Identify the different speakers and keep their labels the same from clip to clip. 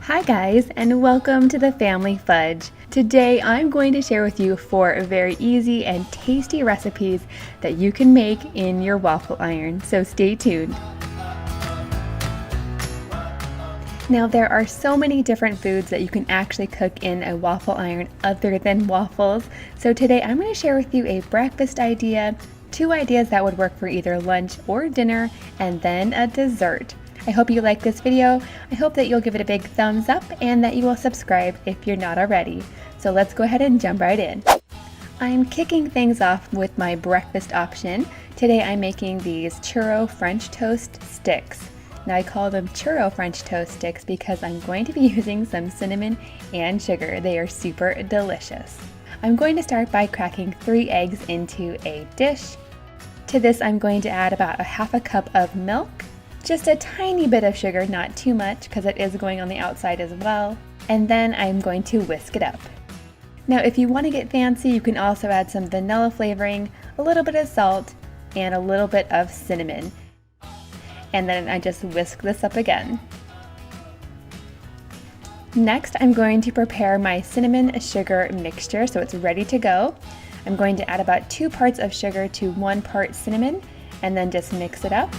Speaker 1: Hi guys, and welcome to the Family Fudge. Today I'm going to share with you 4 very easy and tasty recipes that you can make in your waffle iron, so stay tuned. Now there are so many different foods that you can actually cook in a waffle iron other than waffles, so today I'm going to share with you a breakfast idea, 2 ideas that would work for either lunch or dinner, and then a dessert. I hope you like this video. I hope that you'll give it a big thumbs up and that you will subscribe if you're not already. So let's go ahead and jump right in. I'm kicking things off with my breakfast option. Today I'm making these churro French toast sticks. Now I call them churro French toast sticks because I'm going to be using some cinnamon and sugar. They are super delicious. I'm going to start by cracking 3 eggs into a dish. To this I'm going to add about a half a cup of milk. Just a tiny bit of sugar, not too much because it is going on the outside as well. And then I'm going to whisk it up. Now if you want to get fancy, you can also add some vanilla flavoring, a little bit of salt, and a little bit of cinnamon. And then I just whisk this up again. Next I'm going to prepare my cinnamon sugar mixture so it's ready to go. I'm going to add about 2 parts of sugar to 1 part cinnamon and then just mix it up.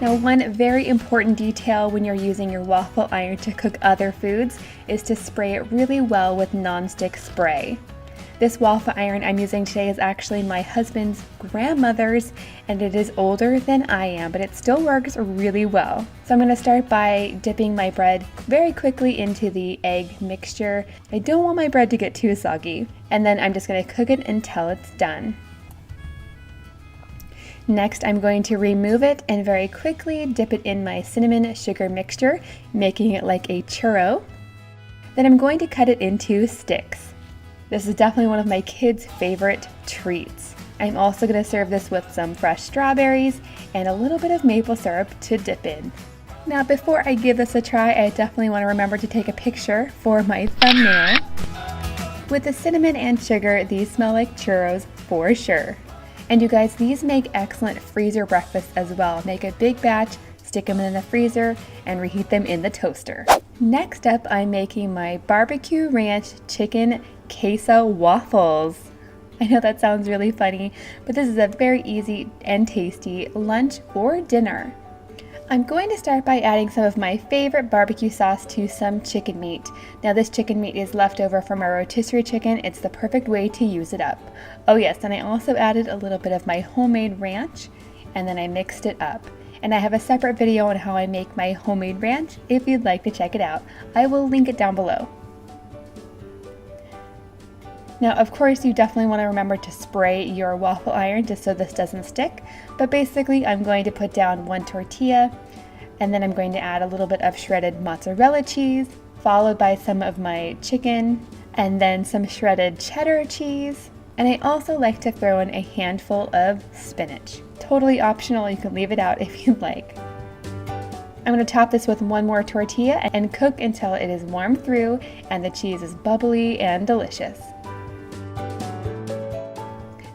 Speaker 1: Now one very important detail when you're using your waffle iron to cook other foods is to spray it really well with nonstick spray. This waffle iron I'm using today is actually my husband's grandmother's and it is older than I am, but it still works really well. So I'm going to start by dipping my bread very quickly into the egg mixture. I don't want my bread to get too soggy. And then I'm just going to cook it until it's done. Next, I'm going to remove it and very quickly dip it in my cinnamon sugar mixture, making it like a churro. Then I'm going to cut it into sticks. This is definitely one of my kids' favorite treats. I'm also going to serve this with some fresh strawberries and a little bit of maple syrup to dip in. Now before I give this a try, I definitely want to remember to take a picture for my thumbnail. With the cinnamon and sugar, these smell like churros for sure. And you guys, these make excellent freezer breakfast as well. Make a big batch, stick them in the freezer, and reheat them in the toaster. Next up, I'm making my barbecue ranch chicken queso waffles. I know that sounds really funny, but this is a very easy and tasty lunch or dinner. I'm going to start by adding some of my favorite barbecue sauce to some chicken meat. Now this chicken meat is left over from our rotisserie chicken. It's the perfect way to use it up. Oh yes, and I also added a little bit of my homemade ranch and then I mixed it up. And I have a separate video on how I make my homemade ranch if you'd like to check it out. I will link it down below. Now, of course, you definitely want to remember to spray your waffle iron just so this doesn't stick. But basically, I'm going to put down 1 tortilla, and then I'm going to add a little bit of shredded mozzarella cheese, followed by some of my chicken, and then some shredded cheddar cheese. And I also like to throw in a handful of spinach. Totally optional, you can leave it out if you'd like. I'm going to top this with 1 more tortilla and cook until it is warm through and the cheese is bubbly and delicious.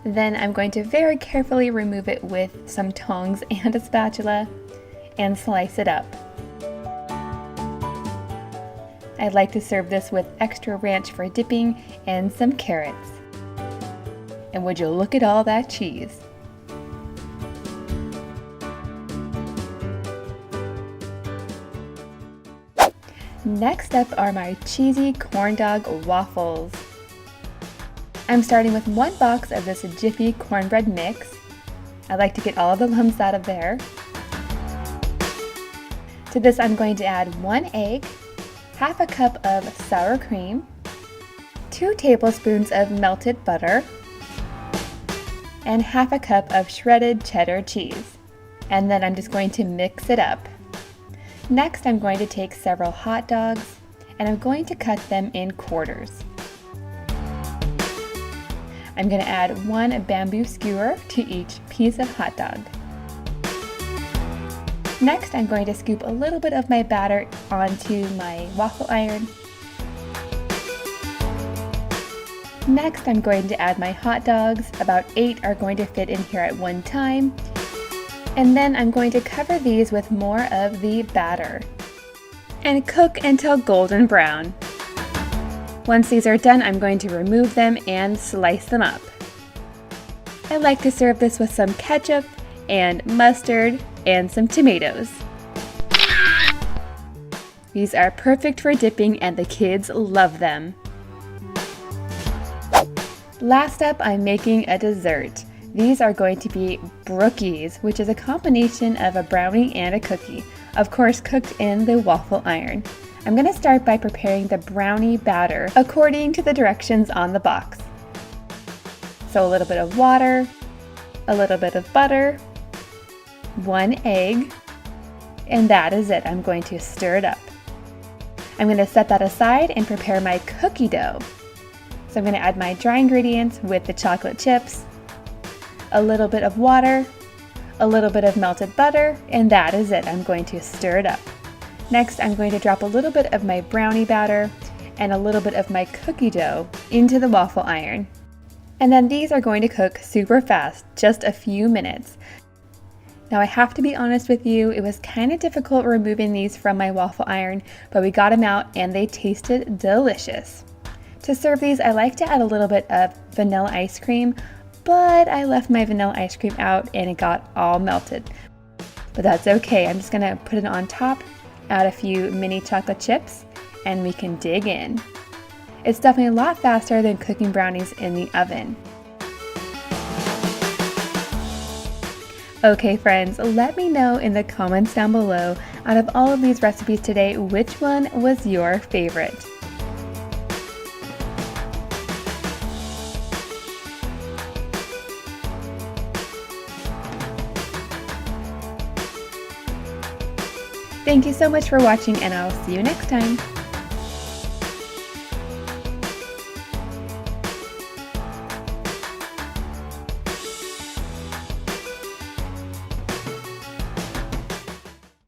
Speaker 1: Then I'm going to very carefully remove it with some tongs and a spatula and slice it up. I'd like to serve this with extra ranch for dipping and some carrots. And would you look at all that cheese? Next up are my cheesy corn dog waffles. I'm starting with 1 box of this Jiffy cornbread mix. I like to get all of the lumps out of there. To this I'm going to add 1 egg, half a cup of sour cream, 2 tablespoons of melted butter, and half a cup of shredded cheddar cheese. And then I'm just going to mix it up. Next I'm going to take several hot dogs and I'm going to cut them in quarters. I'm going to add 1 bamboo skewer to each piece of hot dog. Next, I'm going to scoop a little bit of my batter onto my waffle iron. Next, I'm going to add my hot dogs. About 8 are going to fit in here at one time. And then I'm going to cover these with more of the batter and cook until golden brown. Once these are done, I'm going to remove them and slice them up. I like to serve this with some ketchup and mustard and some tomatoes. These are perfect for dipping and the kids love them. Last up, I'm making a dessert. These are going to be brookies, which is a combination of a brownie and a cookie, of course cooked in the waffle iron. I'm going to start by preparing the brownie batter according to the directions on the box. So a little bit of water, a little bit of butter, 1 egg, and that is it. I'm going to stir it up. I'm going to set that aside and prepare my cookie dough. So I'm going to add my dry ingredients with the chocolate chips, a little bit of water, a little bit of melted butter, and that is it. I'm going to stir it up. Next, I'm going to drop a little bit of my brownie batter and a little bit of my cookie dough into the waffle iron. And then these are going to cook super fast, just a few minutes. Now I have to be honest with you, it was kind of difficult removing these from my waffle iron, but we got them out and they tasted delicious. To serve these, I like to add a little bit of vanilla ice cream, but I left my vanilla ice cream out and it got all melted. But that's okay, I'm just gonna put it on top, add a few mini chocolate chips, and we can dig in. It's definitely a lot faster than cooking brownies in the oven. Okay friends, let me know in the comments down below, out of all of these recipes today, which one was your favorite? Thank you so much for watching and I'll see you next time.